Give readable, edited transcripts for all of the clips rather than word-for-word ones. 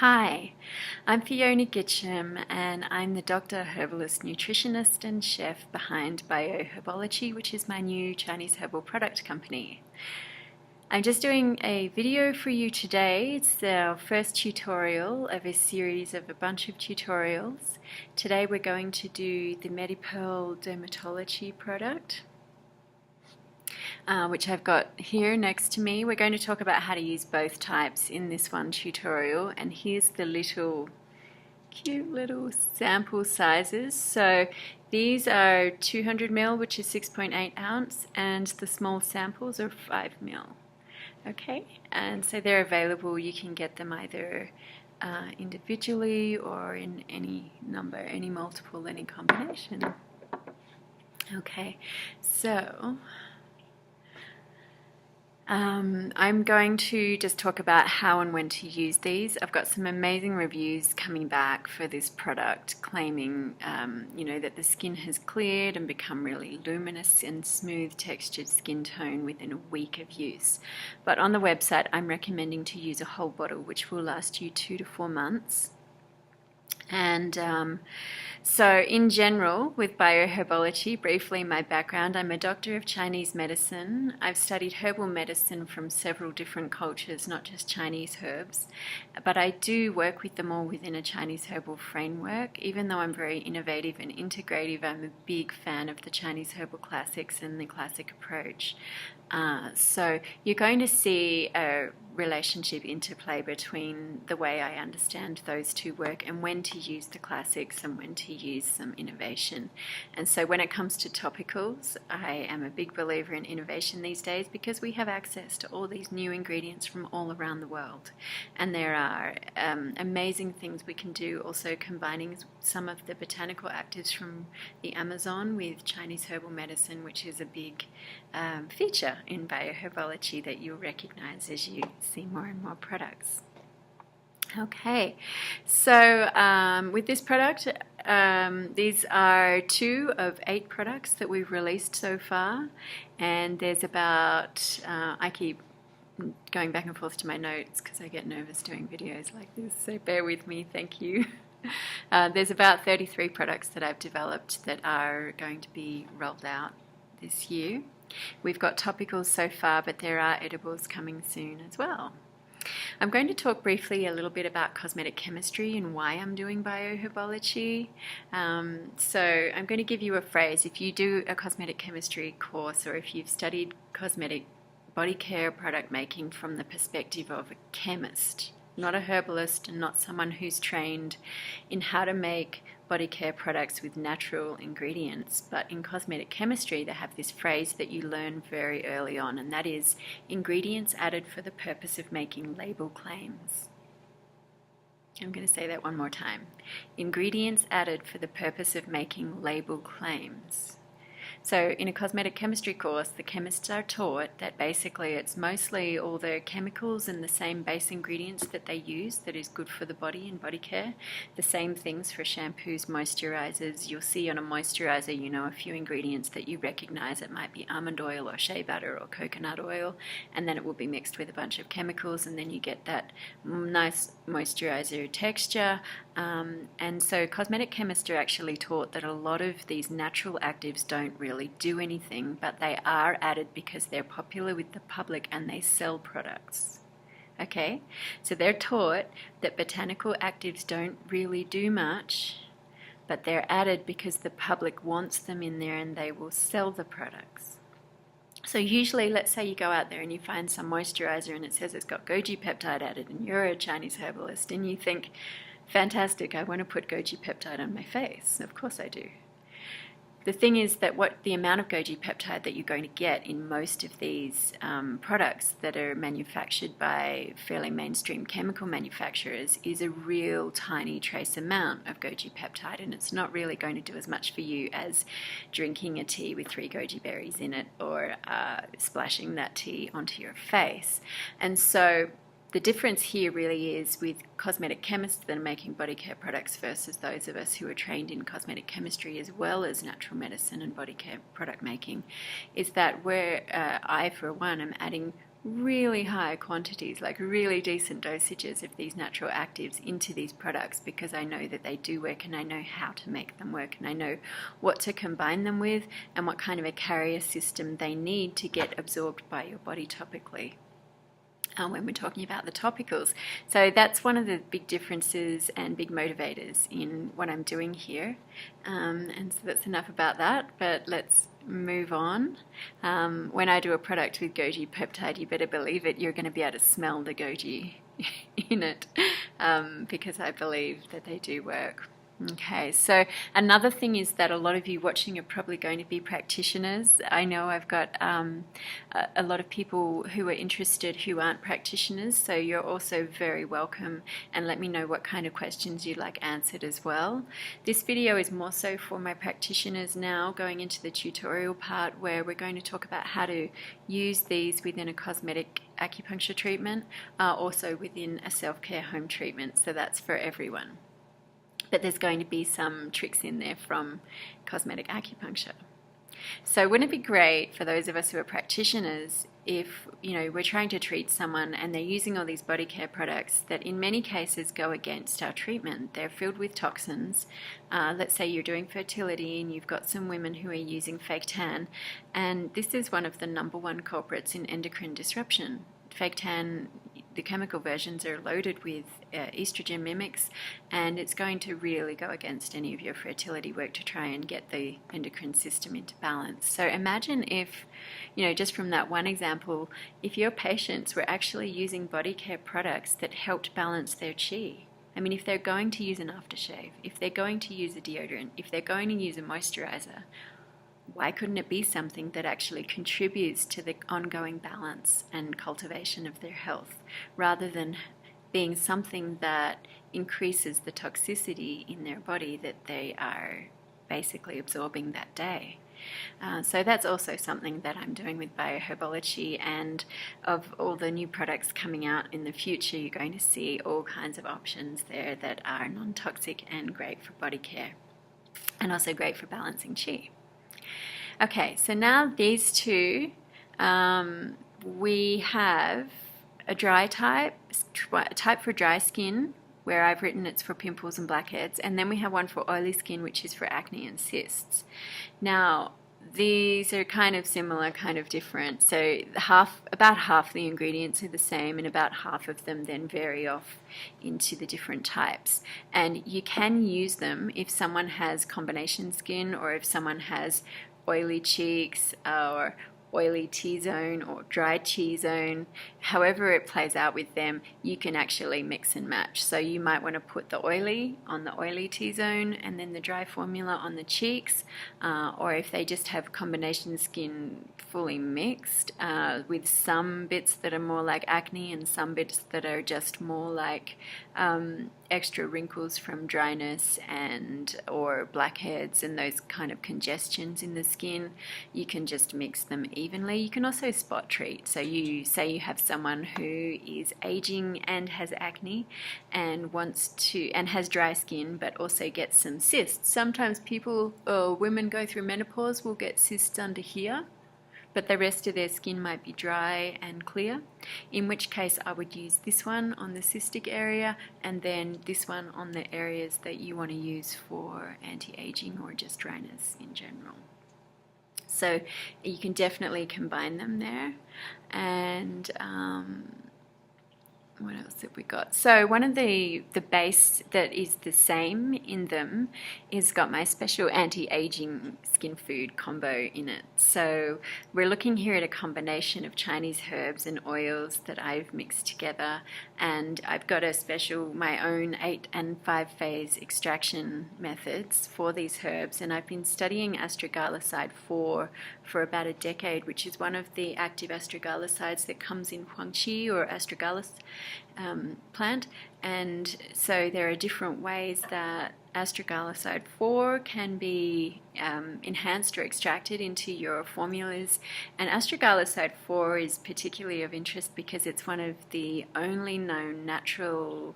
Hi, I'm Phiona Gitsham and I'm the doctor, herbalist, nutritionist and chef behind Bio HerboloQi, which is my new Chinese herbal product company. I'm just doing a video for you today. It's our first tutorial of a series of a bunch of tutorials. Today we're going to do the Medi-Pearl DermatoloQi product, which I've got here next to me. We're going to talk about how to use both types in this one tutorial, and here's the cute little sample sizes. So these are 200 ml, which is 6.8 ounce, and the small samples are 5 ml. Okay, and so they're available. You can get them either individually or in any number, any multiple, any combination. Okay, so I'm going to just talk about how and when to use these. I've got some amazing reviews coming back for this product claiming, that the skin has cleared and become really luminous and smooth textured skin tone within a week of use. But on the website, I'm recommending to use a whole bottle, which will last you 2 to 4 months. And so in general, with Bio HerboloQi, briefly my background, I'm a doctor of Chinese medicine. I've studied herbal medicine from several different cultures, not just Chinese herbs, but I do work with them all within a Chinese herbal framework. Even though I'm very innovative and integrative, I'm a big fan of the Chinese herbal classics and the classic approach. So you're going to see a relationship interplay between the way I understand those two work and when to use the classics and when to use some innovation. And so when it comes to topicals, I am a big believer in innovation these days because we have access to all these new ingredients from all around the world. And there are amazing things we can do, also combining some of the botanical actives from the Amazon with Chinese herbal medicine, which is a big feature in Bio HerboloQi that you'll recognize as you see more and more products. Okay, so with this product, these are 2 of 8 products that we've released so far, and there's about, I keep going back and forth to my notes because I get nervous doing videos like this, so bear with me, thank you. There's about 33 products that I've developed that are going to be rolled out this year. We've got topicals so far, but there are edibles coming soon as well. I'm going to talk briefly a little bit about cosmetic chemistry and why I'm doing Bio HerboloQi. So I'm going to give you a phrase. If you do a cosmetic chemistry course or if you've studied cosmetic body care product making from the perspective of a chemist, not a herbalist and not someone who's trained in how to make body care products with natural ingredients, but in cosmetic chemistry they have this phrase that you learn very early on, and that is ingredients added for the purpose of making label claims. I'm going to say that one more time. Ingredients added for the purpose of making label claims. So in a cosmetic chemistry course, the chemists are taught that basically it's mostly all the chemicals and the same base ingredients that they use that is good for the body in body care. The same things for shampoos, moisturizers. You'll see on a moisturizer, a few ingredients that you recognize. It might be almond oil or shea butter or coconut oil, and then it will be mixed with a bunch of chemicals, and then you get that nice moisturizer texture. And so cosmetic chemists are actually taught that a lot of these natural actives don't really do anything, but they are added because they're popular with the public and they sell products. Okay, so they're taught that botanical actives don't really do much, but they're added because the public wants them in there and they will sell the products. So usually, let's say you go out there and you find some moisturizer and it says it's got goji peptide added, and you're a Chinese herbalist and you think, fantastic, I want to put goji peptide on my face. Of course I do. The thing is that the amount of goji peptide that you're going to get in most of these products that are manufactured by fairly mainstream chemical manufacturers is a real tiny trace amount of goji peptide, and it's not really going to do as much for you as drinking a tea with 3 goji berries in it or splashing that tea onto your face. And so the difference here really is with cosmetic chemists that are making body care products versus those of us who are trained in cosmetic chemistry as well as natural medicine and body care product making, is that I, for one, am adding really high quantities, like really decent dosages of these natural actives into these products, because I know that they do work and I know how to make them work and I know what to combine them with and what kind of a carrier system they need to get absorbed by your body topically. When we're talking about the topicals. So that's one of the big differences and big motivators in what I'm doing here. And so that's enough about that, but let's move on. When I do a product with goji peptide, you better believe it, you're going to be able to smell the goji in it, because I believe that they do work. Okay, so another thing is that a lot of you watching are probably going to be practitioners. I know I've got a lot of people who are interested who aren't practitioners, so you're also very welcome, and let me know what kind of questions you'd like answered as well. This video is more so for my practitioners now, going into the tutorial part where we're going to talk about how to use these within a cosmetic acupuncture treatment, also within a self-care home treatment, so that's for everyone. But there's going to be some tricks in there from cosmetic acupuncture. So wouldn't it be great for those of us who are practitioners if, we're trying to treat someone and they're using all these body care products that in many cases go against our treatment. They're filled with toxins. Let's say you're doing fertility and you've got some women who are using fake tan, and this is one of the #1 culprits in endocrine disruption. Fake tan, the chemical versions are loaded with estrogen mimics, and it's going to really go against any of your fertility work to try and get the endocrine system into balance. So imagine if, just from that one example, if your patients were actually using body care products that helped balance their qi. I mean, if they're going to use an aftershave, if they're going to use a deodorant, if they're going to use a moisturizer, why couldn't it be something that actually contributes to the ongoing balance and cultivation of their health, rather than being something that increases the toxicity in their body that they are basically absorbing that day? So that's also something that I'm doing with Bio HerboloQi, and of all the new products coming out in the future, you're going to see all kinds of options there that are non-toxic and great for body care, and also great for balancing qi. Okay, so now these two, we have a dry type for dry skin, where I've written it's for pimples and blackheads, and then we have one for oily skin, which is for acne and cysts. Now, these are kind of similar, kind of different. So about half the ingredients are the same, and about half of them then vary off into the different types. And you can use them if someone has combination skin, or if someone has oily cheeks or oily T-zone or dry T-zone. However it plays out with them, you can actually mix and match. So you might want to put the oily on the oily T-zone and then the dry formula on the cheeks, or if they just have combination skin fully mixed, with some bits that are more like acne and some bits that are just more like extra wrinkles from dryness and or blackheads and those kind of congestions in the skin. You can just mix them evenly. You can also spot treat. So you say you have someone who is aging and has acne and has dry skin but also gets some cysts. Sometimes women go through menopause will get cysts under here, but the rest of their skin might be dry and clear, in which case I would use this one on the cystic area and then this one on the areas that you want to use for anti-aging or just dryness in general. So you can definitely combine them there. And what else have we got? So one of the base that is the same in them is got my special anti-aging skin food combo in it. So we're looking here at a combination of Chinese herbs and oils that I've mixed together, and I've got my own 8 and 5 phase extraction methods for these herbs, and I've been studying Astragaloside IV for about a decade, which is one of the active astragalosides that comes in Huang Qi or Astragalus plant. And so there are different ways that Astragaloside IV can be enhanced or extracted into your formulas. And Astragaloside IV is particularly of interest because it's one of the only known natural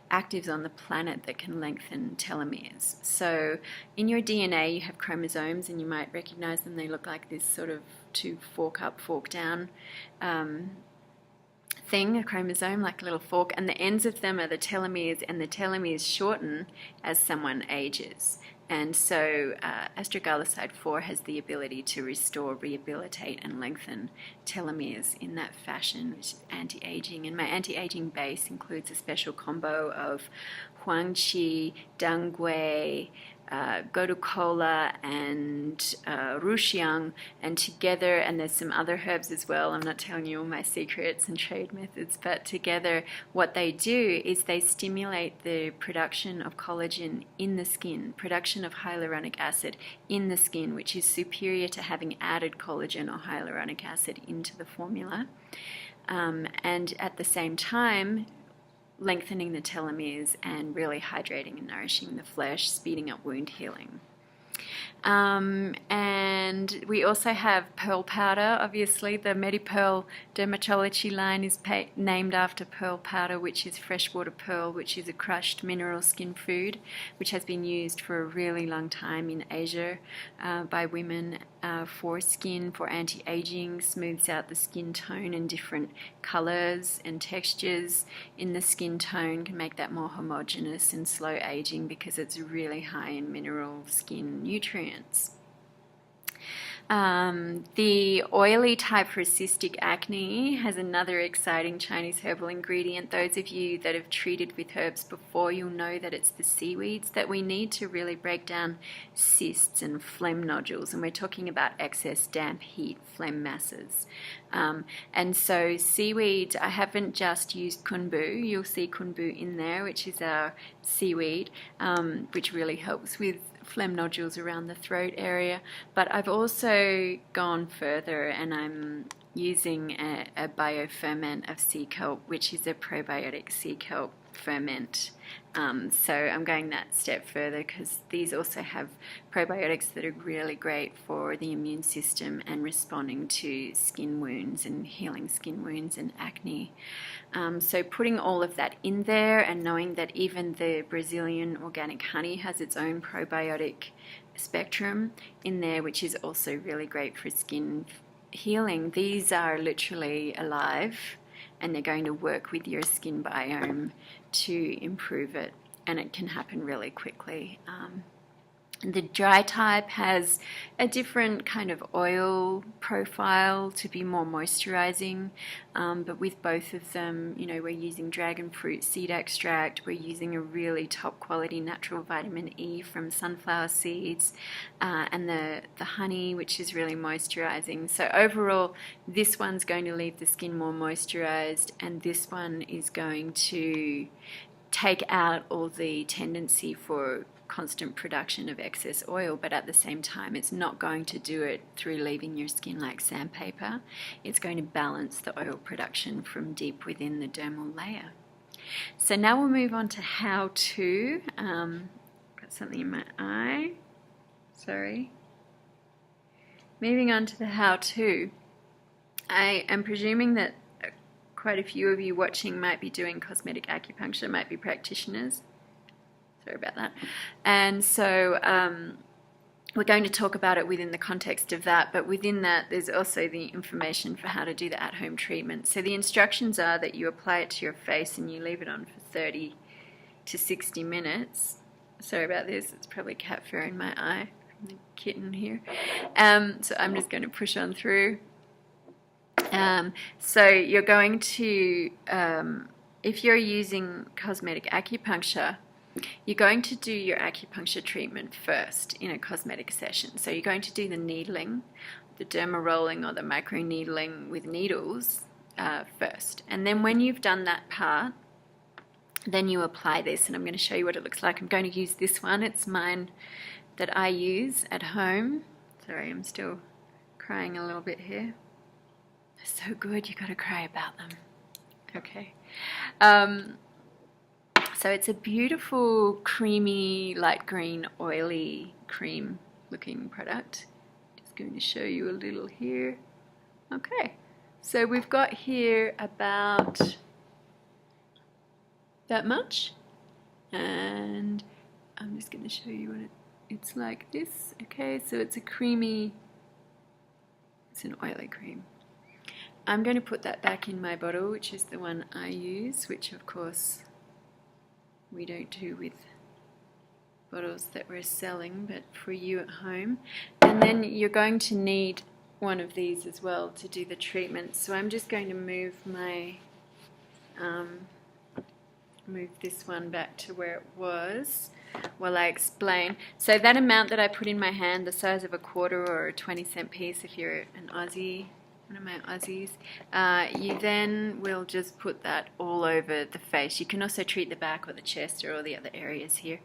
actives on the planet that can lengthen telomeres. So in your DNA you have chromosomes, and you might recognize them. They look like this sort of two fork up, fork down thing, a chromosome, like a little fork, and the ends of them are the telomeres, and the telomeres shorten as someone ages. And so Astragaloside IV has the ability to restore, rehabilitate, and lengthen telomeres in that fashion, which is anti-aging. And my anti-aging base includes a special combo of Huang Qi, Dangui, Godu-Kola, and Rushiang, and together, and there's some other herbs as well, I'm not telling you all my secrets and trade methods, but together what they do is they stimulate the production of collagen in the skin, production of hyaluronic acid in the skin, which is superior to having added collagen or hyaluronic acid into the formula, and at the same time lengthening the telomeres and really hydrating and nourishing the flesh, speeding up wound healing. And we also have pearl powder. Obviously, the Medi-Pearl DermatoloQi line is named after pearl powder, which is freshwater pearl, which is a crushed mineral skin food, which has been used for a really long time in Asia by women for skin, for anti-aging, smooths out the skin tone and different colors and textures in the skin tone, can make that more homogeneous and slow aging because it's really high in mineral skin nutrients. The oily type for cystic acne has another exciting Chinese herbal ingredient. Those of you that have treated with herbs before, you'll know that it's the seaweeds that we need to really break down cysts and phlegm nodules. And we're talking about excess damp, heat, phlegm masses. And so seaweed, I haven't just used kunbu. You'll see kunbu in there, which is our seaweed, which really helps with phlegm nodules around the throat area, but I've also gone further and I'm using a bioferment of sea kelp, which is a probiotic sea kelp ferment. So I'm going that step further because these also have probiotics that are really great for the immune system and responding to skin wounds and healing skin wounds and acne. So putting all of that in there and knowing that even the Brazilian organic honey has its own probiotic spectrum in there, which is also really great for skin healing. These are literally alive and they're going to work with your skin biome to improve it, and it can happen really quickly. The dry type has a different kind of oil profile to be more moisturizing, but with both of them, you know, we're using dragon fruit seed extract, we're using a really top quality natural vitamin E from sunflower seeds, and the honey, which is really moisturizing. So overall, this one's going to leave the skin more moisturized, and this one is going to take out all the tendency for constant production of excess oil, but at the same time it's not going to do it through leaving your skin like sandpaper. It's going to balance the oil production from deep within the dermal layer. So now we'll move on to how to. Got something in my eye, sorry. Moving on to the how to. I am presuming that quite a few of you watching might be doing cosmetic acupuncture, might be practitioners. Sorry about that. And so we're going to talk about it within the context of that, but within that there's also the information for how to do the at-home treatment. So the instructions are that you apply it to your face and you leave it on for 30 to 60 minutes. Sorry about this, it's probably cat fur in my eye from the kitten here. So I'm just going to push on through. So you're going to, if you're using cosmetic acupuncture, you're going to do your acupuncture treatment first in a cosmetic session. So you're going to do the needling, the derma rolling or the micro needling with needles first. And then when you've done that part, then you apply this, and I'm going to show you what it looks like. I'm going to use this one. It's mine that I use at home. Sorry, I'm still crying a little bit here. They're so good, you got to cry about them. Okay. So it's a beautiful, creamy, light green, oily, cream looking product. Just going to show you a little here. Okay, so we've got here about that much, and I'm just going to show you what it's like this. Okay, so it's a creamy, it's an oily cream. I'm going to put that back in my bottle, which is the one I use, which of course we don't do with bottles that we're selling, but for you at home. And then you're going to need one of these as well to do the treatment. So I'm just going to move my move this one back to where it was while I explain. So that amount that I put in my hand, the size of a quarter or a 20-cent piece if you're an Aussie, one of my Aussies, you then will just put that all over the face. You can also treat the back or the chest or all the other areas here.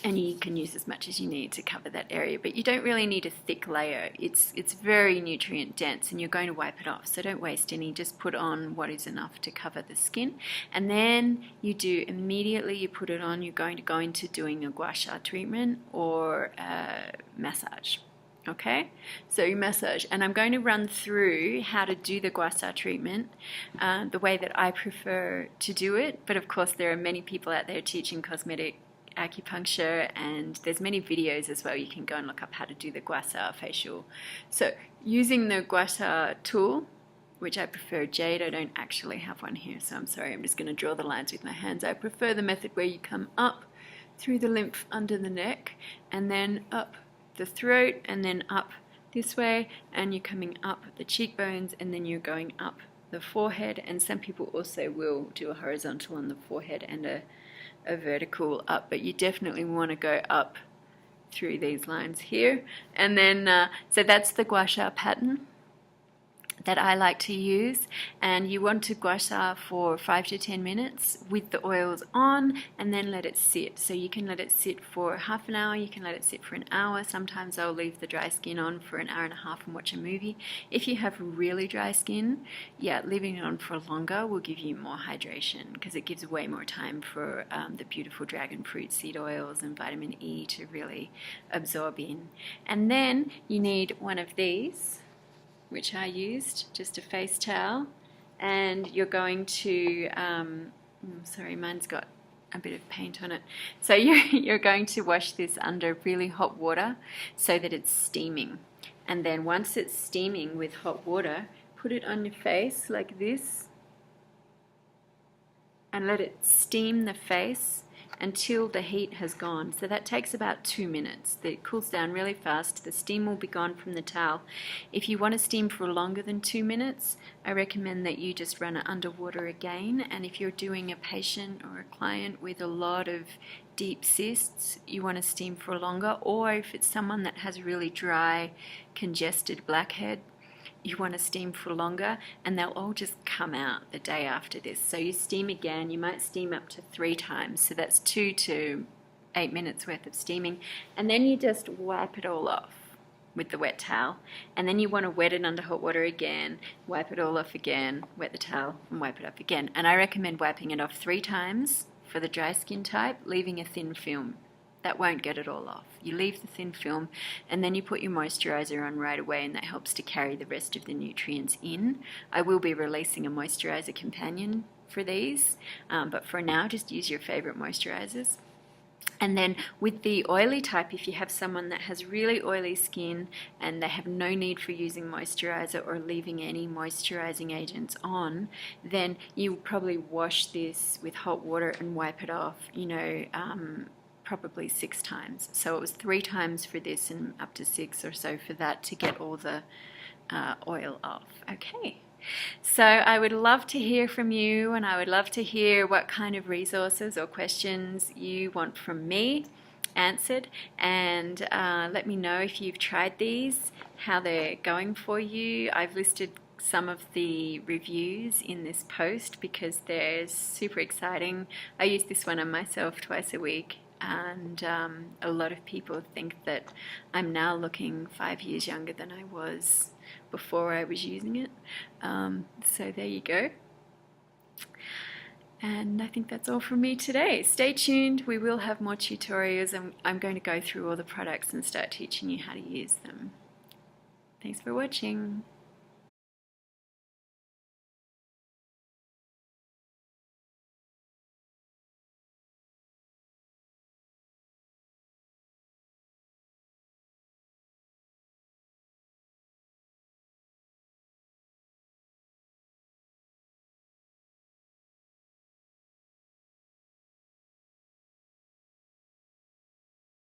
And you can use as much as you need to cover that area, but you don't really need a thick layer. It's very nutrient dense, and you're going to wipe it off, so don't waste any. Just put on what is enough to cover the skin, and then you do immediately you put it on, you're going to go into doing a gua sha treatment or a massage. Okay, so you massage, and I'm going to run through how to do the gua sha treatment the way that I prefer to do it, but of course there are many people out there teaching cosmetic acupuncture, and there's many videos as well. You can go and look up how to do the gua sha facial. So using the gua sha tool, which I prefer jade, I don't actually have one here, so I'm sorry, I'm just going to draw the lines with my hands. I prefer the method where you come up through the lymph under the neck and then up the throat and then up this way, and you're coming up the cheekbones and then you're going up the forehead, and some people also will do a horizontal on the forehead and a vertical up, but you definitely want to go up through these lines here. And then so that's the gua sha pattern that I like to use, and you want to gua sha for 5 to 10 minutes with the oils on, and then let it sit. So you can let it sit for half an hour, you can let it sit for an hour. Sometimes I'll leave the dry skin on for an hour and a half and watch a movie. If you have really dry skin, yeah, leaving it on for longer will give you more hydration, because it gives way more time for the beautiful dragon fruit seed oils and vitamin E to really absorb in. And then you need one of these, which I used, just a face towel, and you're going to, sorry, mine's got a bit of paint on it. So you're going to wash this under really hot water so that it's steaming. And then once it's steaming with hot water, put it on your face like this and let it steam the face until the heat has gone. So that takes about 2 minutes. It cools down really fast. The steam will be gone from the towel. If you want to steam for longer than 2 minutes, I recommend that you just run it underwater again. And if you're doing a patient or a client with a lot of deep cysts, you want to steam for longer. Or if it's someone that has really dry, congested blackhead, you want to steam for longer, and they'll all just come out the day after this. So you steam again. You might steam up to 3 times, so that's 2 to 8 minutes worth of steaming, and then you just wipe it all off with the wet towel, and then you want to wet it under hot water again, wipe it all off again, wet the towel and wipe it up again. And I recommend wiping it off 3 times for the dry skin type, leaving a thin film. That won't get it all off. You leave the thin film, and then you put your moisturizer on right away, and that helps to carry the rest of the nutrients in. I will be releasing a moisturizer companion for these, but for now just use your favorite moisturizers. And then with the oily type, if you have someone that has really oily skin and they have no need for using moisturizer or leaving any moisturizing agents on, then you probably wash this with hot water and wipe it off, probably 6 times. So it was 3 times for this and up to 6 or so for that to get all the oil off. Okay. So I would love to hear from you, and I would love to hear what kind of resources or questions you want from me answered, and let me know if you've tried these, how they're going for you. I've listed some of the reviews in this post because they're super exciting. I use this one on myself twice a week, and a lot of people think that I'm now looking 5 years younger than I was before I was using it. So there you go. And I think that's all from me today. Stay tuned. We will have more tutorials, and I'm going to go through all the products and start teaching you how to use them. Thanks for watching.